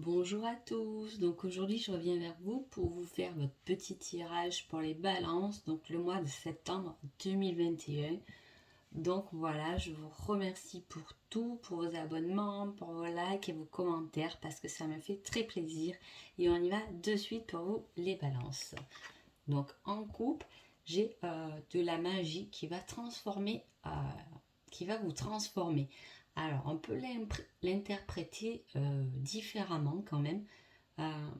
Bonjour à tous, donc aujourd'hui je reviens vers vous pour vous faire votre petit tirage pour les balances, donc le mois de septembre 2021. Donc voilà, je vous remercie pour tout, pour vos abonnements, pour vos likes et vos commentaires parce que ça me fait très plaisir. Et on y va de suite pour vous les balances. Donc en couple, j'ai de la magie qui va transformer, qui va vous transformer. Alors, on peut l'interpréter différemment quand même. Euh,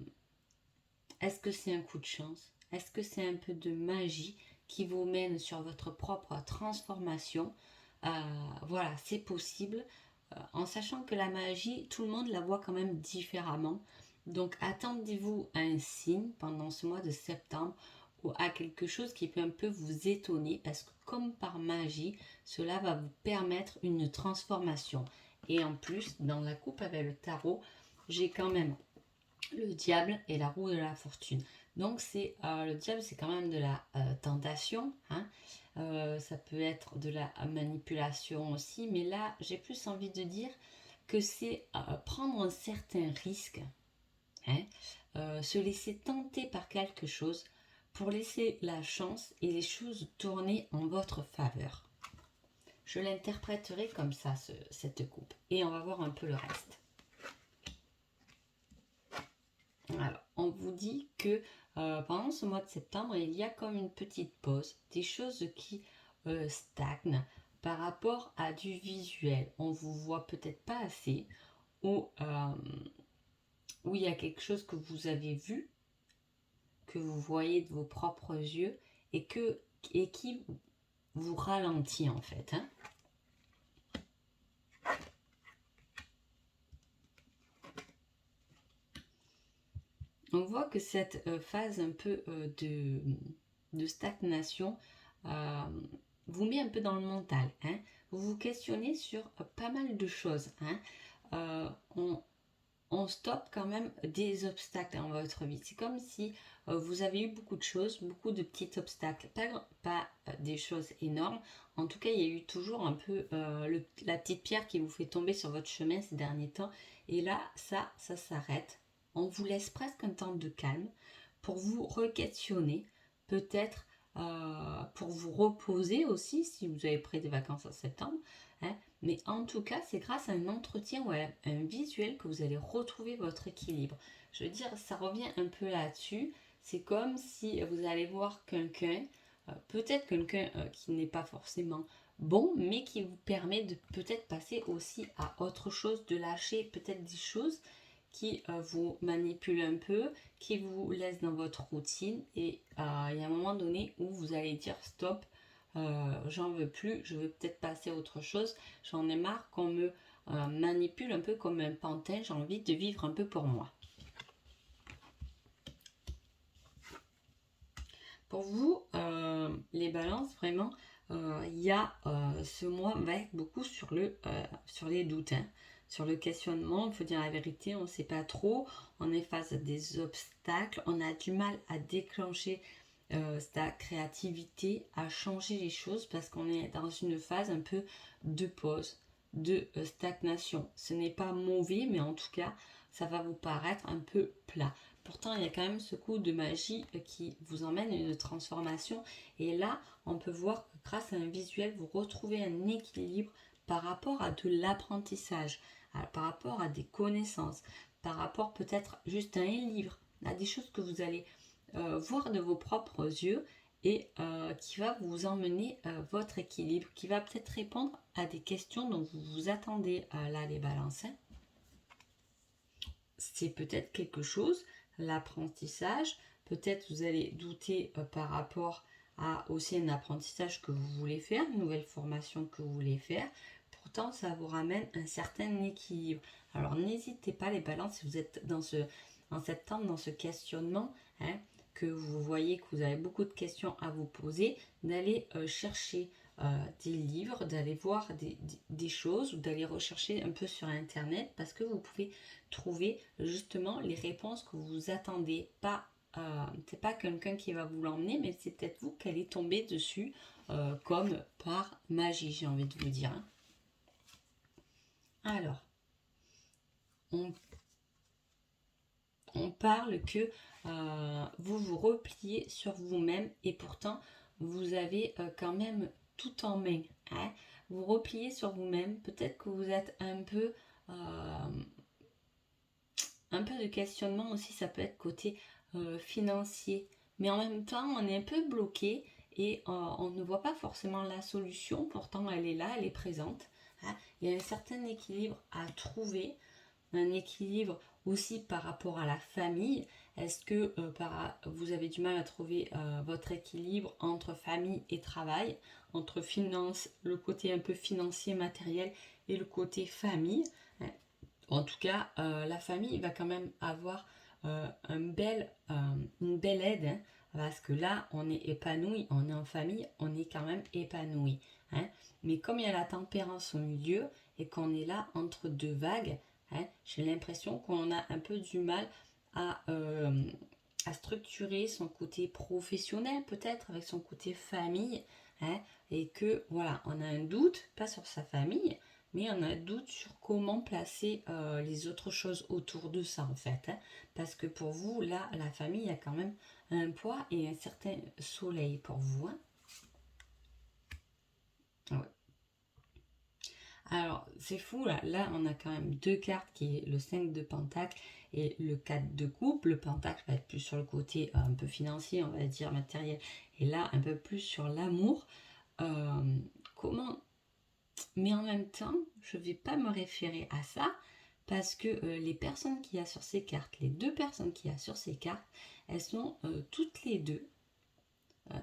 Est-ce que c'est un coup de chance? Est-ce que c'est un peu de magie qui vous mène sur votre propre transformation? Voilà, c'est possible. En sachant que la magie, tout le monde la voit quand même différemment. Donc, attendez-vous à un signe pendant ce mois de septembre ou à quelque chose qui peut un peu vous étonner parce que comme par magie, cela va vous permettre une transformation. Et en plus, dans la coupe avec le tarot, j'ai quand même le diable et la roue de la fortune. Donc c'est le diable, c'est quand même de la tentation, hein. Ça peut être de la manipulation aussi, mais là j'ai plus envie de dire que c'est prendre un certain risque, hein, se laisser tenter par quelque chose pour laisser la chance et les choses tourner en votre faveur. Je l'interpréterai comme ça, cette coupe. Et on va voir un peu le reste. Alors, on vous dit que pendant ce mois de septembre, il y a comme une petite pause, des choses qui stagnent par rapport à du visuel. On vous voit peut-être pas assez, ou il y a quelque chose que vous avez vu, que vous voyez de vos propres yeux, et qui vous ralentit en fait, hein. On voit que cette phase un peu de stagnation euh, vous met un peu dans le mental, hein. Vous vous questionnez sur pas mal de choses, hein. On stoppe quand même des obstacles dans votre vie. C'est comme si vous avez eu beaucoup de choses, beaucoup de petits obstacles, pas des choses énormes. En tout cas, il y a eu toujours un peu la petite pierre qui vous fait tomber sur votre chemin ces derniers temps. Et là, ça s'arrête. On vous laisse presque un temps de calme pour vous re-questionner, peut-être pour vous reposer aussi si vous avez pris des vacances en septembre, hein. Mais en tout cas, c'est grâce à un entretien ou à un visuel que vous allez retrouver votre équilibre. Je veux dire, ça revient un peu là-dessus. C'est comme si vous allez voir quelqu'un, peut-être quelqu'un qui n'est pas forcément bon, mais qui vous permet de peut-être passer aussi à autre chose, de lâcher peut-être des choses qui vous manipulent un peu, qui vous laissent dans votre routine. Et il y a un moment donné où vous allez dire stop, j'en veux plus, je veux peut-être passer à autre chose. J'en ai marre qu'on me manipule un peu comme un pantin, j'ai envie de vivre un peu pour moi. Pour vous, les balances, vraiment, il y a ce mois va être beaucoup sur les doutes, hein, sur le questionnement. Il faut dire la vérité, on ne sait pas trop. On est face à des obstacles, on a du mal à déclencher sa créativité, à changer les choses parce qu'on est dans une phase un peu de pause, de stagnation. Ce n'est pas mauvais, mais en tout cas, ça va vous paraître un peu plat. Pourtant, il y a quand même ce coup de magie qui vous emmène à une transformation. Et là, on peut voir que grâce à un visuel, vous retrouvez un équilibre par rapport à de l'apprentissage, par rapport à des connaissances, par rapport peut-être juste à un livre, à des choses que vous allez voir de vos propres yeux et qui va vous emmener votre équilibre, qui va peut-être répondre à des questions dont vous vous attendez là, les balances, hein. C'est peut-être quelque chose, l'apprentissage, peut-être vous allez douter par rapport à aussi un apprentissage que vous voulez faire, une nouvelle formation que vous voulez faire. Pourtant, ça vous ramène un certain équilibre. Alors, n'hésitez pas, les balances, si vous êtes en septembre, dans ce questionnement, hein, que vous voyez que vous avez beaucoup de questions à vous poser, d'aller chercher des livres, d'aller voir des choses ou d'aller rechercher un peu sur Internet parce que vous pouvez trouver justement les réponses que vous attendez. C'est pas quelqu'un qui va vous l'emmener, mais c'est peut-être vous qui allez tomber dessus comme par magie, j'ai envie de vous dire, hein. Alors, on on parle que vous vous repliez sur vous-même et pourtant vous avez quand même tout en main. Hein. Vous repliez sur vous-même, peut-être que vous êtes un peu de questionnement aussi, ça peut être côté financier. Mais en même temps, on est un peu bloqué et on ne voit pas forcément la solution. Pourtant, elle est là, elle est présente. Hein. Il y a un certain équilibre à trouver, un équilibre aussi par rapport à la famille. Est-ce que vous avez du mal à trouver votre équilibre entre famille et travail, entre finance, le côté un peu financier, matériel et le côté famille? En tout cas, la famille va quand même avoir une belle aide, hein, parce que là, on est épanoui, on est en famille, on est quand même épanoui. Hein. Mais comme il y a la tempérance au milieu et qu'on est là entre deux vagues, hein, j'ai l'impression qu'on a un peu du mal à structurer son côté professionnel peut-être avec son côté famille, hein, et que voilà, on a un doute, pas sur sa famille, mais on a un doute sur comment placer les autres choses autour de ça en fait. Hein, parce que pour vous, là, la famille a quand même un poids et un certain soleil pour vous. Hein. Ouais. Alors, c'est fou, là, on a quand même deux cartes qui est le 5 de Pentacle et le 4 de coupe. Le Pentacle va être plus sur le côté un peu financier, on va dire matériel, et là, un peu plus sur l'amour. Comment... Mais en même temps, je ne vais pas me référer à ça parce que les personnes qu'il y a sur ces cartes, les deux personnes qu'il y a sur ces cartes, elles sont toutes les deux,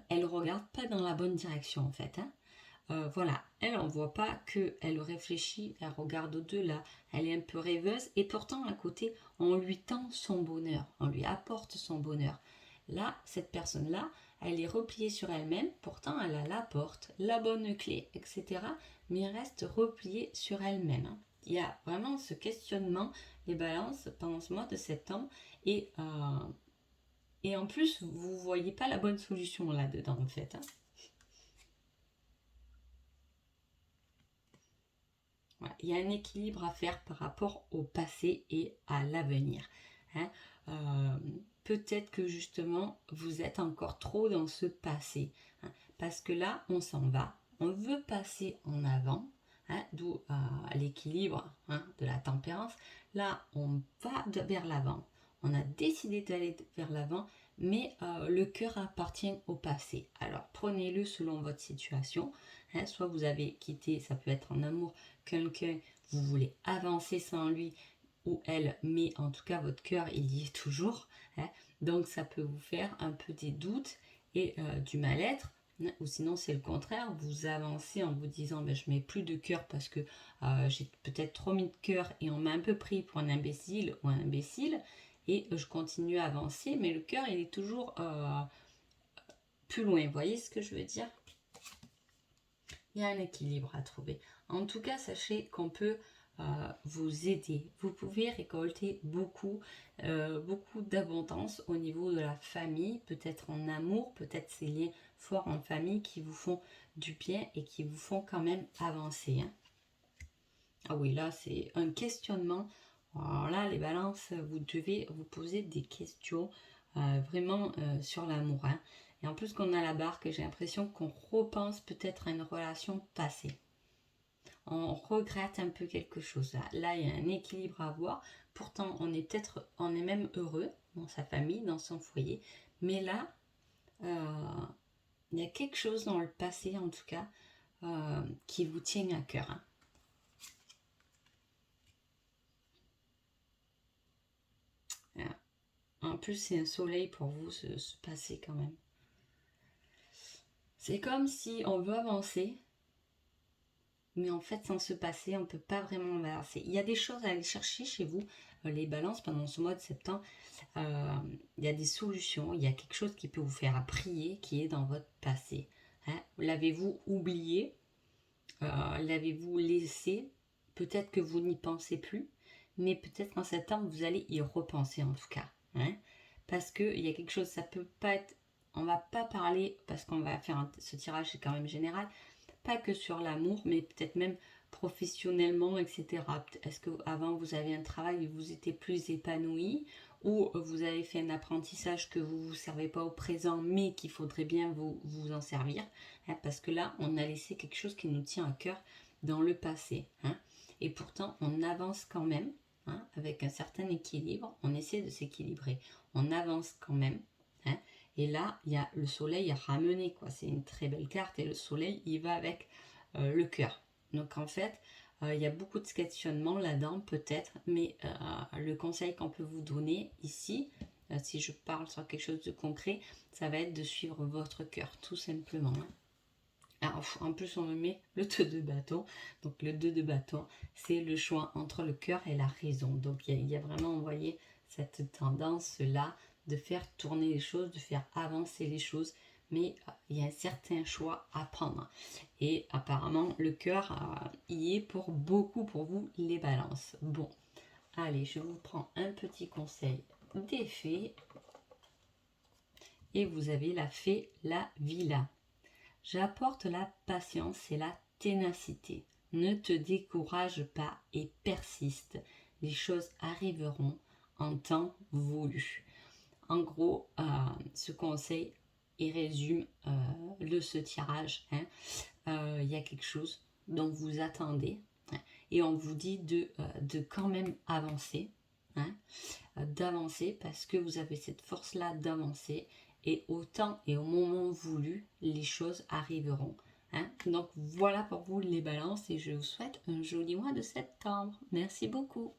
elles ne regardent pas dans la bonne direction en fait. Hein. Voilà, elle, on voit pas qu'elle réfléchit, elle regarde au-delà, elle est un peu rêveuse et pourtant à côté, on lui tend son bonheur, on lui apporte son bonheur. Là, cette personne-là, elle est repliée sur elle-même, pourtant elle a la porte, la bonne clé, etc. Mais elle reste repliée sur elle-même. Hein. Il y a vraiment ce questionnement, les balances pendant ce mois de septembre et en plus, vous voyez pas la bonne solution là-dedans en fait. Hein. Voilà. Il y a un équilibre à faire par rapport au passé et à l'avenir. Hein. Peut-être que justement, vous êtes encore trop dans ce passé. Hein, parce que là, on s'en va. On veut passer en avant. Hein, d'où l'équilibre de la tempérance. Là, on va vers l'avant. On a décidé d'aller vers l'avant, mais le cœur appartient au passé. Alors, prenez-le selon votre situation. Hein, soit vous avez quitté, ça peut être en amour, quelqu'un, vous voulez avancer sans lui ou elle, mais en tout cas votre cœur il y est toujours. Hein, donc ça peut vous faire un peu des doutes et du mal-être. Hein, ou sinon c'est le contraire, vous avancez en vous disant ben, je mets plus de cœur parce que j'ai peut-être trop mis de cœur et on m'a un peu pris pour un imbécile ou un imbécile et je continue à avancer mais le cœur il est toujours plus loin, vous voyez ce que je veux dire? Il y a un équilibre à trouver. En tout cas, sachez qu'on peut vous aider. Vous pouvez récolter beaucoup d'abondance au niveau de la famille, peut-être en amour, peut-être ces liens forts en famille qui vous font du bien et qui vous font quand même avancer. Hein. Ah oui, là, c'est un questionnement. Alors là, les balances, vous devez vous poser des questions vraiment sur l'amour. Hein. Et en plus qu'on a la barque, j'ai l'impression qu'on repense peut-être à une relation passée. On regrette un peu quelque chose. Là, il y a un équilibre à avoir. Pourtant, on est même heureux dans sa famille, dans son foyer. Mais là, il y a quelque chose dans le passé, en tout cas, qui vous tient à cœur. Hein. En plus, c'est un soleil pour vous, ce passé quand même. C'est comme si on veut avancer, mais en fait, sans se passer, on ne peut pas vraiment avancer. Il y a des choses à aller chercher chez vous, les balances, pendant ce mois de septembre. Il y a des solutions, il y a quelque chose qui peut vous faire prier, qui est dans votre passé. Hein. L'avez-vous oublié? L'avez-vous laissé? Peut-être que vous n'y pensez plus, mais peut-être qu'en septembre, vous allez y repenser en tout cas. Hein. Parce qu'il y a quelque chose, ça peut pas être... On va pas parler, parce qu'on va faire ce tirage, c'est quand même général, pas que sur l'amour, mais peut-être même professionnellement, etc. Est-ce que avant vous avez un travail et vous étiez plus épanoui, ou vous avez fait un apprentissage que vous ne vous servez pas au présent mais qu'il faudrait bien vous en servir, hein, parce que là on a laissé quelque chose qui nous tient à cœur dans le passé, hein, et pourtant on avance quand même, hein, avec un certain équilibre, on essaie de s'équilibrer, on avance quand même, hein, et là il y a le soleil ramené, quoi. C'est une très belle carte et le soleil il va avec le cœur. Donc en fait, il y a beaucoup de questionnements là-dedans peut-être, mais le conseil qu'on peut vous donner ici, si je parle sur quelque chose de concret, ça va être de suivre votre cœur, tout simplement. Alors, en plus, on me met le 2 de bâton. Donc le 2 de bâton, c'est le choix entre le cœur et la raison. Donc il y a vraiment, vous voyez, cette tendance-là de faire tourner les choses, de faire avancer les choses, mais il y a un certain choix à prendre. Et apparemment, le cœur y est pour beaucoup pour vous, les balances. Bon, allez, je vous prends un petit conseil des fées. Et vous avez la fée, la villa. J'apporte la patience et la ténacité. Ne te décourage pas et persiste. Les choses arriveront en temps voulu. En gros, ce conseil, il résume ce tirage. Hein. Il y a quelque chose dont vous attendez, hein, et on vous dit de quand même avancer, hein, d'avancer parce que vous avez cette force-là d'avancer, et au temps et au moment voulu, les choses arriveront. Hein. Donc voilà pour vous les balances, et je vous souhaite un joli mois de septembre. Merci beaucoup.